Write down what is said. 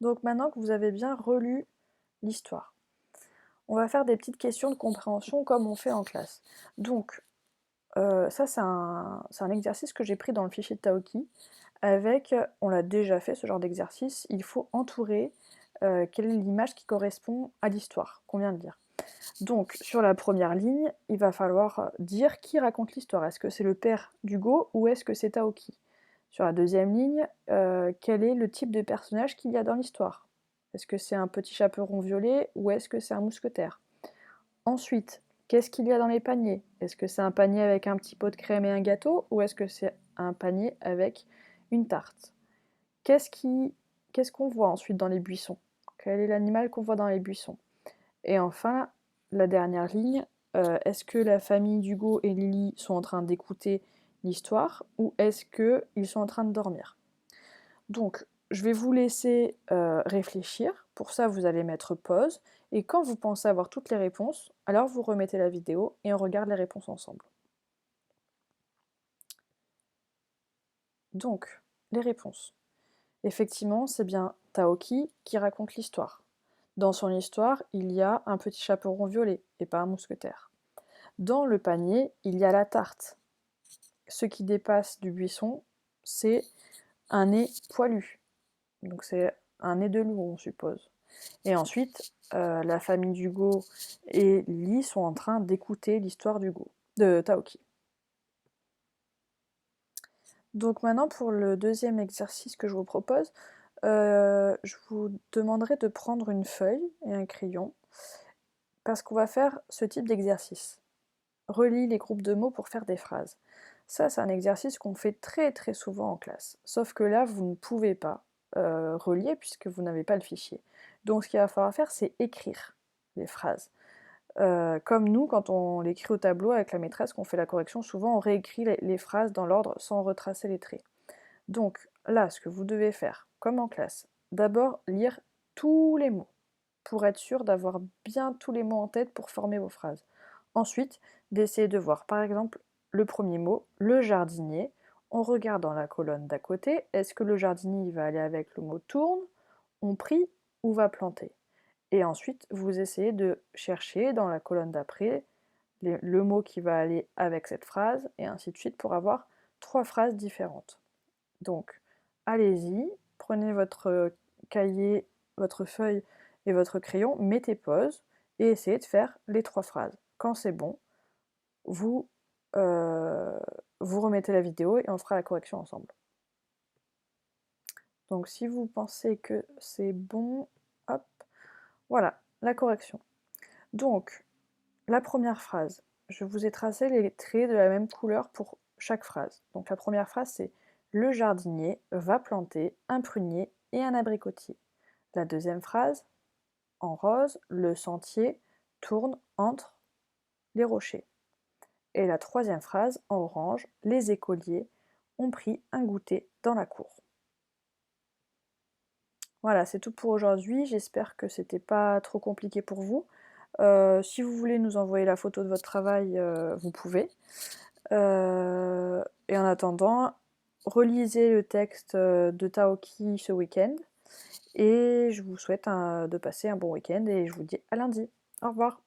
Donc maintenant que vous avez bien relu l'histoire, on va faire des petites questions de compréhension comme on fait en classe. Donc, ça c'est un exercice que j'ai pris dans le fichier de Taoki avec, on l'a déjà fait ce genre d'exercice, il faut entourer quelle est l'image qui correspond à l'histoire qu'on vient de lire. Donc sur la première ligne, il va falloir dire qui raconte l'histoire. Est-ce que c'est le père d'Hugo ou est-ce que c'est Taoki? Sur la deuxième ligne, quel est le type de personnage qu'il y a dans l'histoire? Est-ce que c'est un petit chaperon violet ou est-ce que c'est un mousquetaire? Ensuite, qu'est-ce qu'il y a dans les paniers? Est-ce que c'est un panier avec un petit pot de crème et un gâteau ou est-ce que c'est un panier avec une tarte? Qu'est-ce qu'on voit ensuite dans les buissons? Quel est l'animal qu'on voit dans les buissons? Et enfin, la dernière ligne, est-ce que la famille d'Hugo et Lily sont en train d'écouter l'histoire ou est-ce qu'ils sont en train de dormir? Donc, je vais vous laisser réfléchir. Pour ça, vous allez mettre pause. Et quand vous pensez avoir toutes les réponses, alors vous remettez la vidéo et on regarde les réponses ensemble. Donc, les réponses. Effectivement, c'est bien Taoki qui raconte l'histoire. Dans son histoire, il y a un petit chaperon violet et pas un mousquetaire. Dans le panier, il y a la tarte. Ce qui dépasse du buisson, c'est un nez poilu. Donc c'est un nez de loup, on suppose. Et ensuite, la famille d'Hugo et Lily sont en train d'écouter l'histoire de Taoki. Donc maintenant, pour le deuxième exercice que je vous propose, je vous demanderai de prendre une feuille et un crayon, parce qu'on va faire ce type d'exercice. Relie les groupes de mots pour faire des phrases. Ça, c'est un exercice qu'on fait très très souvent en classe. Sauf que là, vous ne pouvez pas relier puisque vous n'avez pas le fichier. Donc ce qu'il va falloir faire, c'est écrire les phrases. Comme nous, quand on l'écrit au tableau avec la maîtresse, qu'on fait la correction, souvent on réécrit les phrases dans l'ordre sans retracer les traits. Donc là, ce que vous devez faire, comme en classe, d'abord lire tous les mots pour être sûr d'avoir bien tous les mots en tête pour former vos phrases. Ensuite, d'essayer de voir par exemple le premier mot, le jardinier. On regarde dans la colonne d'à côté, est-ce que le jardinier va aller avec le mot tourne, on prie ou va planter? Et ensuite, vous essayez de chercher dans la colonne d'après le mot qui va aller avec cette phrase, et ainsi de suite pour avoir 3 phrases différentes. Donc, allez-y, prenez votre cahier, votre feuille et votre crayon, mettez pause et essayez de faire les 3 phrases. Quand c'est bon, vous, euh, vous remettez la vidéo et on fera la correction ensemble. Donc si vous pensez que c'est bon, hop, voilà, la correction. Donc, la première phrase, je vous ai tracé les traits de la même couleur pour chaque phrase. Donc la première phrase, c'est le jardinier va planter un prunier et un abricotier. La deuxième phrase, en rose, le sentier tourne entre les rochers. Et la troisième phrase, en orange, les écoliers ont pris un goûter dans la cour. Voilà, c'est tout pour aujourd'hui. J'espère que c'était pas trop compliqué pour vous. Si vous voulez nous envoyer la photo de votre travail, vous pouvez. Et en attendant, relisez le texte de Taoki ce week-end. Et je vous souhaite de passer un bon week-end et je vous dis à lundi. Au revoir.